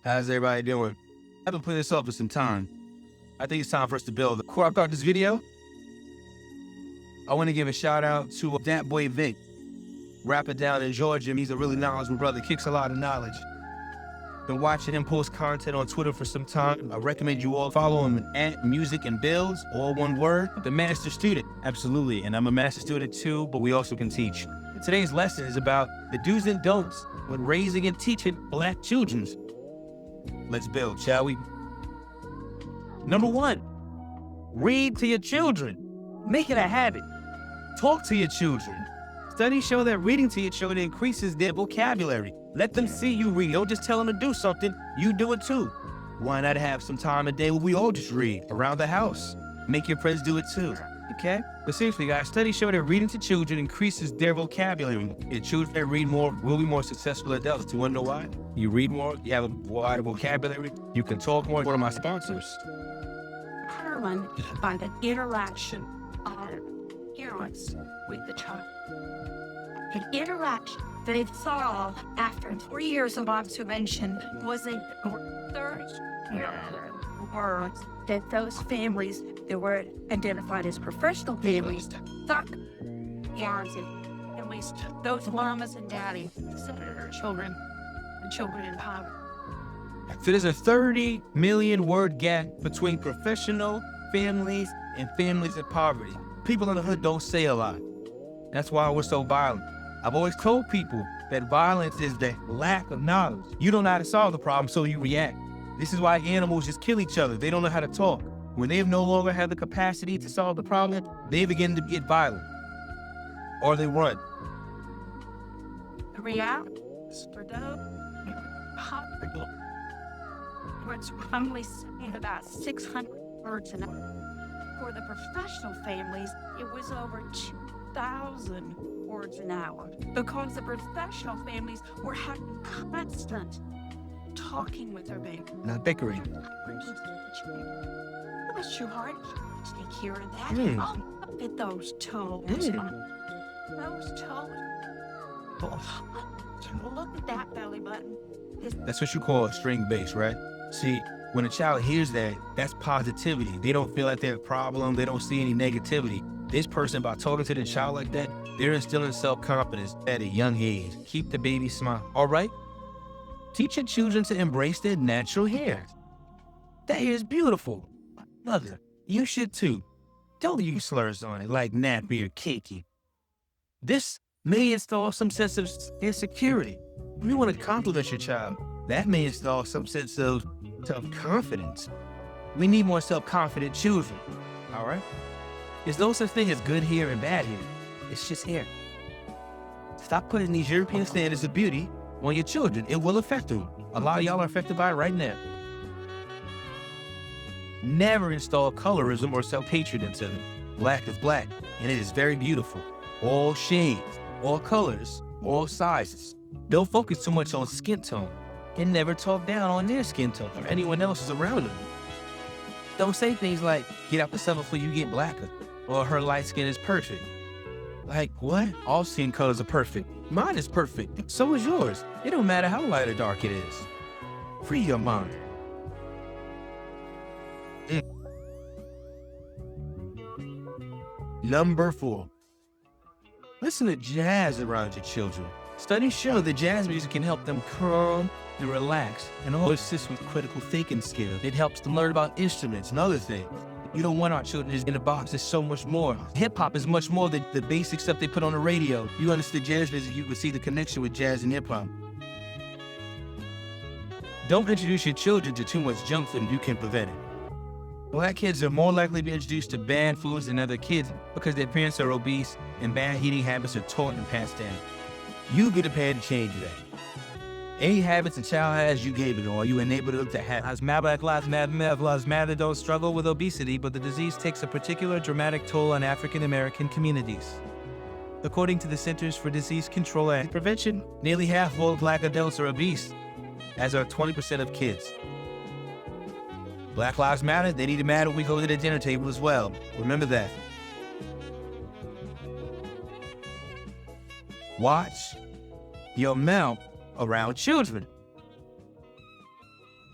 How's everybody doing? I've been putting this off for some time. I think it's time for us to build. Before I start this video, I want to give a shout out to that boy Vic, rapper down in Georgia. He's a really knowledgeable brother, kicks a lot of knowledge. Been watching him post content on Twitter for some time. I recommend you all follow him at Music and Builds, all one word, the master student. Absolutely, and I'm a master student too, but we also can teach. Today's lesson is about the do's and don'ts when raising and teaching Black children. Let's build, shall we? Number 1, read to your children. Make it a habit. Talk to your children. Studies show that reading to your children increases their vocabulary. Let them see you read. Don't just tell them to do something, you do it too. Why not have some time a day where we all just read around the house? Make your friends do it too, okay? But seriously, guys, studies show that reading to children increases their vocabulary. And children that read more will be more successful adults. Do you want to know why? You read more, you have a wider vocabulary, you can talk more. One of my sponsors. Determined by the interaction of parents with the child. An interaction they saw after 3 years of observation was a third words that those families that were identified as professional families thought parents and at least those mamas and daddies sent their children and children in poverty. So there's a 30 million word gap between professional families and families in poverty. People in the hood don't say a lot. That's why we're so violent. I've always told people that violence is the lack of knowledge. You don't know how to solve the problem, so you react. This is why animals just kill each other. They don't know how to talk. When they no longer have the capacity to solve the problem, they begin to get violent. Or they run. The reality is for those poverty, which only saying about 600 words an hour. For the professional families, it was over 2,000 words an hour because the professional families were having constant talking with their baby. Not bickering. Bless your heart. Take care of that. Oh, look at those toes. Those toes. Oh, look at that belly button. That's what you call a string bass, right? See, when a child hears that, that's positivity. They don't feel like they're a problem. They don't see any negativity. This person, by talking to the child like that, they're instilling self-confidence at a young age. Keep the baby smile, all right? Teach your children to embrace their natural hair. That hair is beautiful. Mother, you should too. Don't use slurs on it like nappy or cakey. This may install some sense of insecurity. If you want to compliment your child, that may install some sense of self-confidence. We need more self-confident children, all right? There's no such thing as good hair and bad hair. It's just hair. Stop putting these European standards of beauty on your children. It will affect them. A lot of y'all are affected by it right now. Never install colorism or self-hatred into them. Black is black, and it is very beautiful. All shades, all colors, all sizes. Don't focus too much on skin tone, and never talk down on their skin tone or anyone else's around them. Don't say things like, get out the sun before you get blacker, or her light skin is perfect. Like, what? All skin colors are perfect. Mine is perfect. So is yours. It don't matter how light or dark it is. Free your mind. Number 4. Listen to jazz around your children. Studies show that jazz music can help them calm and relax, and also assist with critical thinking skills. It helps them learn about instruments and other things. You don't want our children just in a box. There's so much more. Hip-hop is much more than the basic stuff they put on the radio. You understand jazz music, you can see the connection with jazz and hip-hop. Don't introduce your children to too much junk food if you can prevent it. Black kids are more likely to be introduced to bad foods than other kids because their parents are obese and bad eating habits are taught and passed down. You get a parent to change that. Any habits a child has, you gave it, or you enabled them to have. As Black Lives Matter don't struggle with obesity, but the disease takes a particular dramatic toll on African American communities. According to the Centers for Disease Control and Prevention, nearly half of all Black adults are obese, as are 20% of kids. Black Lives Matter, they need to matter when we go to the dinner table as well. Remember that. Watch your mouth around children.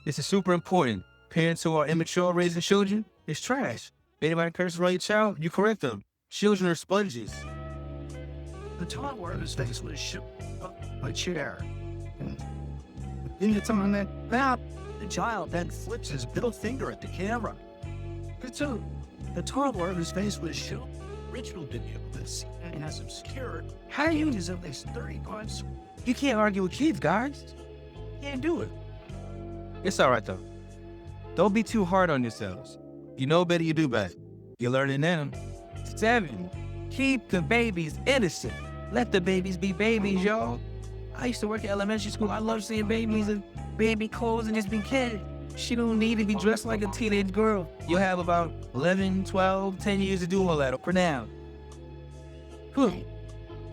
This is super important. Parents who are immature raising children is trash. If anybody curses on your child, you correct them. Children are sponges. The toddler is faced with a chair. In the time that the child then flips his middle finger at the camera. So the toddler is faced with ritual video this and has obscured how you use at least 30 points. You can't argue with kids, guys. You can't do it. It's all right, though. Don't be too hard on yourselves. You know better, you do better. You're learning now. 7, keep the babies innocent. Let the babies be babies, y'all. I used to work at elementary school. I love seeing babies in baby clothes and just be kids. She don't need to be dressed like a teenage girl. You'll have about 11, 12, 10 years to do all that for now.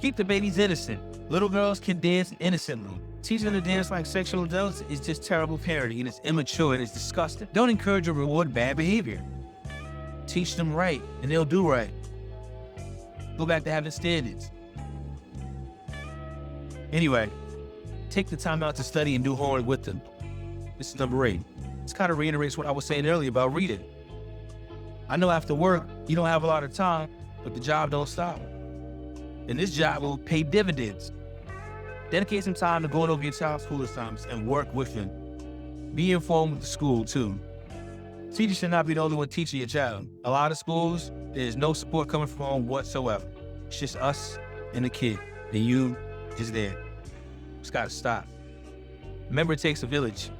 Keep the babies innocent. Little girls can dance innocently. Teaching them to dance like sexual adults is just terrible parenting, and it's immature and it's disgusting. Don't encourage or reward bad behavior. Teach them right, and they'll do right. Go back to having standards. Anyway, take the time out to study and do homework with them. This is number 8. This kind of reiterates what I was saying earlier about reading. I know after work, you don't have a lot of time, but the job don't stop. And this job will pay dividends. Dedicate some time to going over your child's school assignments and work with them. Be informed with the school, too. Teachers should not be the only one teaching your child. A lot of schools, there's no support coming from home whatsoever. It's just us and the kid, and you is there. It's got to stop. Remember, it takes a village.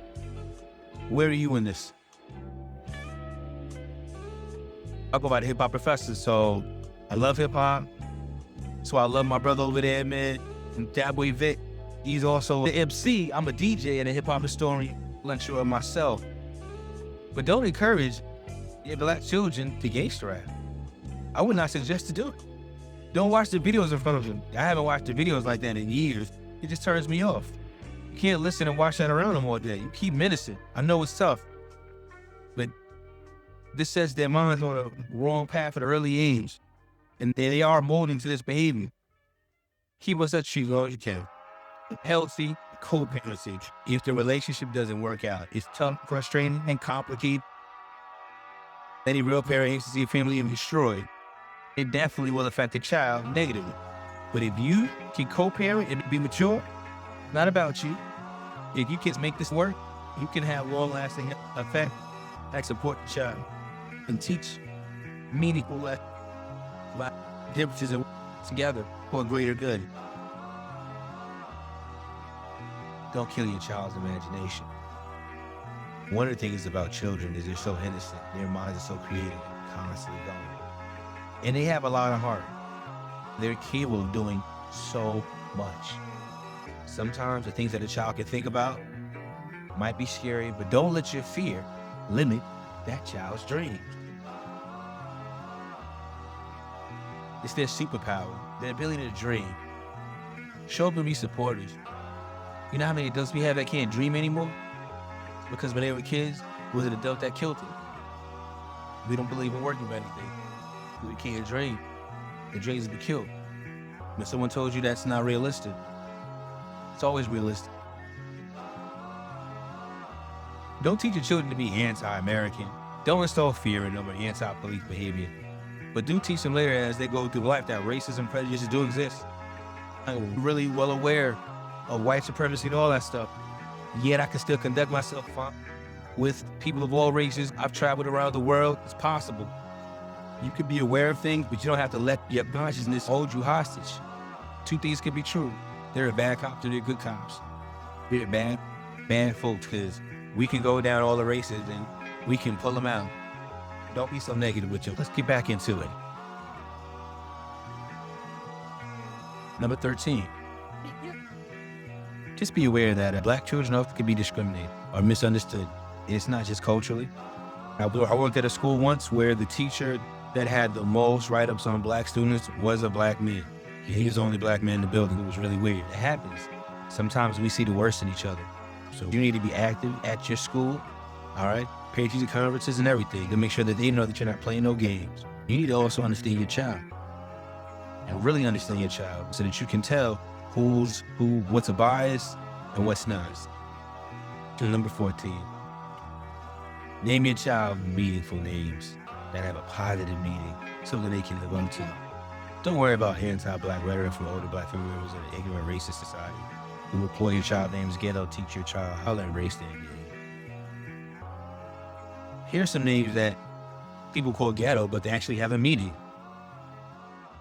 Where are you in this? I go by the hip-hop professor, so I love hip-hop. So I love my brother over there, man, and that boy Vic. He's also the MC. I'm a DJ and a hip-hop historian, lecturer myself. But don't encourage your black children to gangster rap. I would not suggest to do it. Don't watch the videos in front of them. I haven't watched the videos like that in years. It just turns me off. You can't listen and watch that around them all day. You keep menacing. I know it's tough, but this sets their minds on a wrong path at an early age, and they are molding to this behavior. Keep us at street as long as you can. Healthy co-parenting. If the relationship doesn't work out, it's tough, frustrating, and complicated. Any real parent hates to see a family destroyed. It definitely will affect the child negatively. But if you can co-parent and be mature, it's not about you. If you kids make this work, you can have long-lasting effect that support the child and teach meaningful lessons about differences and together for a greater good. Don't kill your child's imagination. One of the things about children is they're so innocent. Their minds are so creative, constantly going. And they have a lot of heart. They're capable of doing so much. Sometimes the things that a child can think about might be scary, but don't let your fear limit that child's dreams. It's their superpower, their ability to dream. Show them to be supporters. You know how many adults we have that can't dream anymore? Because when they were kids, it was an adult that killed them. We don't believe in working for anything. We can't dream. The dreams will be killed. When someone told you that's not realistic, it's always realistic. Don't teach your children to be anti-American. Don't install fear in them or anti-police behavior. But do teach them later as they go through life that racism and prejudices do exist. I'm really well aware of white supremacy and all that stuff. Yet I can still conduct myself fine with people of all races. I've traveled around the world. It's possible. You can be aware of things, but you don't have to let your consciousness hold you hostage. Two things can be true. There are bad cops and there are good cops. There are bad folks, because we can go down all the races and we can pull them out. Don't be so negative with you. Let's get back into it. Number 13. Just be aware that black children often can be discriminated or misunderstood. It's not just culturally. I worked at a school once where the teacher that had the most write-ups on black students was a black man. He was the only black man in the building. It was really weird. It happens. Sometimes we see the worst in each other. So you need to be active at your school, all right? Pay attention to conferences and everything to make sure that they know that you're not playing no games. You need to also understand your child and really understand your child so that you can tell what's a bias and what's not. And number 14, Name your child meaningful names that have a positive meaning, something they can live up to. Don't worry about anti-black rhetoric from older black family members in an ignorant racist society. You employ your child names ghetto, teach your child how to embrace their identity. Here are some names that people call ghetto, but they actually have a meaning.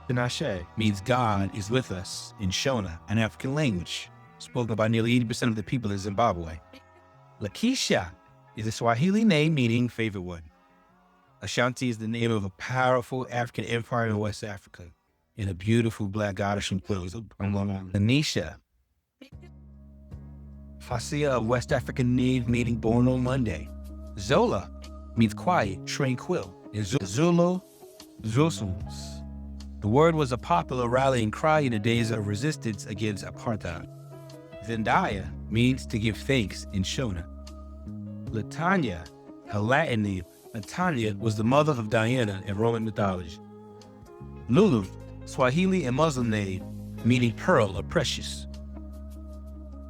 Tinashe means God is with us in Shona, an African language spoken by nearly 80% of the people in Zimbabwe. Lakeisha is a Swahili name meaning favored one. Ashanti is the name of a powerful African empire in West Africa and a beautiful black goddess from Queens on Long Island. Anisha, Fasia, a West African name meaning born on Monday. Zola means quiet, tranquil. And Zulu, Zusus. The word was a popular rallying cry in the days of resistance against apartheid. Zendaya means to give thanks in Shona. Latanya, a Latin name. Latanya was the mother of Diana in Roman mythology. Lulu, Swahili and Muslim name, meaning pearl or precious.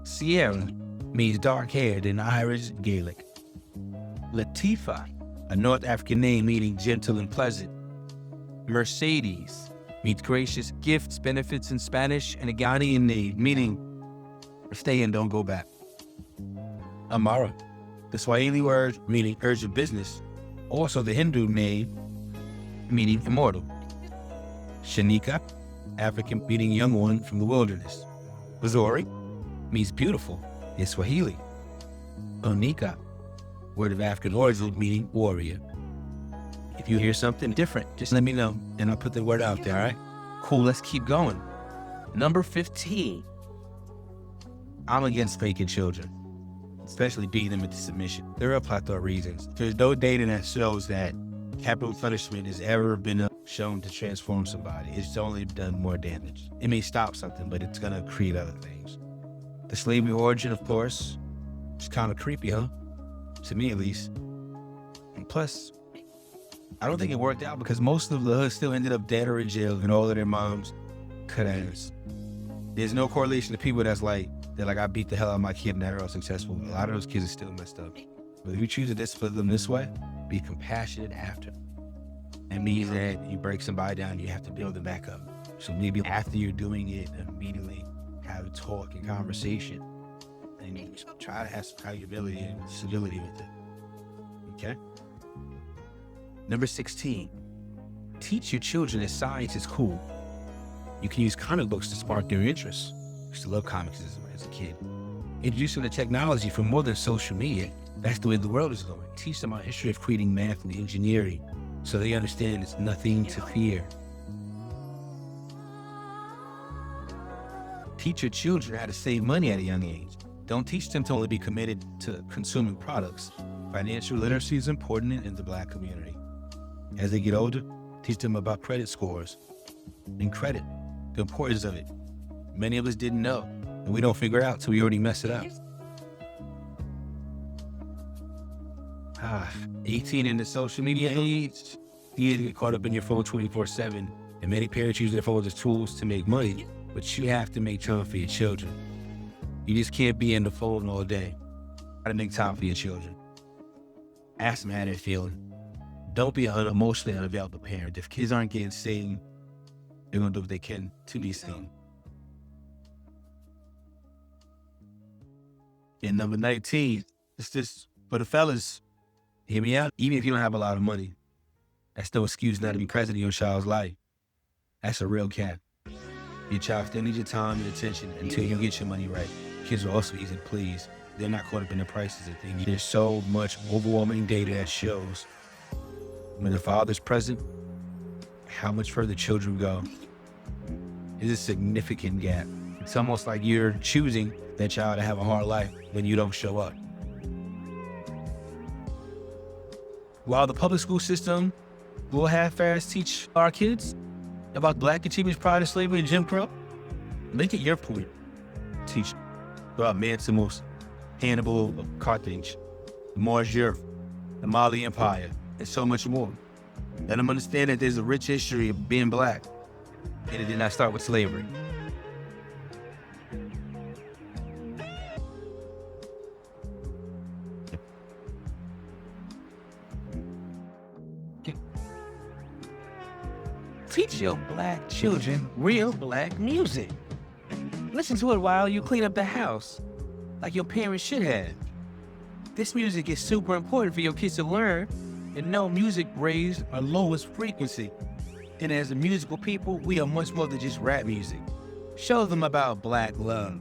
Sierra means dark-haired in Irish Gaelic. Latifa, a North African name meaning gentle and pleasant. Mercedes means gracious, gifts, benefits in Spanish, and a Ghanaian name meaning stay and don't go back. Amara, the Swahili word meaning urgent business, also the Hindu name meaning immortal. Shanika, African meaning young one from the wilderness. Bazori means beautiful in Swahili. Onika, word of African origin meaning warrior. If you hear something different, just let me know and I'll put the word out there, all right? Cool, let's keep going. Number 15. I'm against spanking children, especially beating them into submission. There are a plethora of reasons. There's no data that shows that capital punishment has ever been shown to transform somebody. It's only done more damage. It may stop something, but it's gonna create other things. The slavery origin, of course, is kind of creepy, huh? To me, at least. And plus, I don't think it worked out because most of the hood still ended up dead or in jail and all of their moms cut ass. There's no correlation to people that's like, I beat the hell out of my kid and they're all successful. A lot of those kids are still messed up. But if you choose to discipline them this way, be compassionate after. It means that you break somebody down, you have to build them back up. So maybe after you're doing it, immediately have a talk and conversation. And you try to have some accountability and civility with it. Okay? Number 16, teach your children that science is cool. You can use comic books to spark their interests. I used to love comics as a kid. Introduce them to technology for more than social media. That's the way the world is going. Teach them our history of creating math and engineering so they understand it's nothing to fear. Teach your children how to save money at a young age. Don't teach them to only be committed to consuming products. Financial literacy is important in the Black community. As they get older, teach them about credit scores and credit, the importance of it. Many of us didn't know, and we don't figure it out till we already mess it up. 18 in the social media age, you get caught up in your phone 24/7, and many parents use their phones as tools to make money, but you have to make time for your children. You just can't be in the phone all day. You gotta make time for your children. Ask them how they're feeling. Don't be an emotionally unavailable parent. If kids aren't getting seen, they're gonna do what they can to be seen. And number 19, it's just for the fellas, hear me out. Even if you don't have a lot of money, that's no excuse not to be present in your child's life. That's a real cap. Your child still needs your time and attention until you get your money right. Kids are also easy to please. They're not caught up in the prices of things. There's so much overwhelming data that shows when the father's present, how much further children go. It's a significant gap. It's almost like you're choosing that child to have a hard life when you don't show up. While the public school system will half-ass teach our kids about Black achievements prior to slavery and Jim Crow, make it your point. Teach about Maximus, Hannibal of Carthage, the Moorish Europe, the Mali Empire, and so much more. Let them understand that there's a rich history of being Black, and it did not start with slavery. Teach your black children real black music. Listen to it while you clean up the house, like your parents should have. This music is super important for your kids to learn and know music raised our lowest frequency. And as a musical people, we are much more than just rap music. Show them about black love.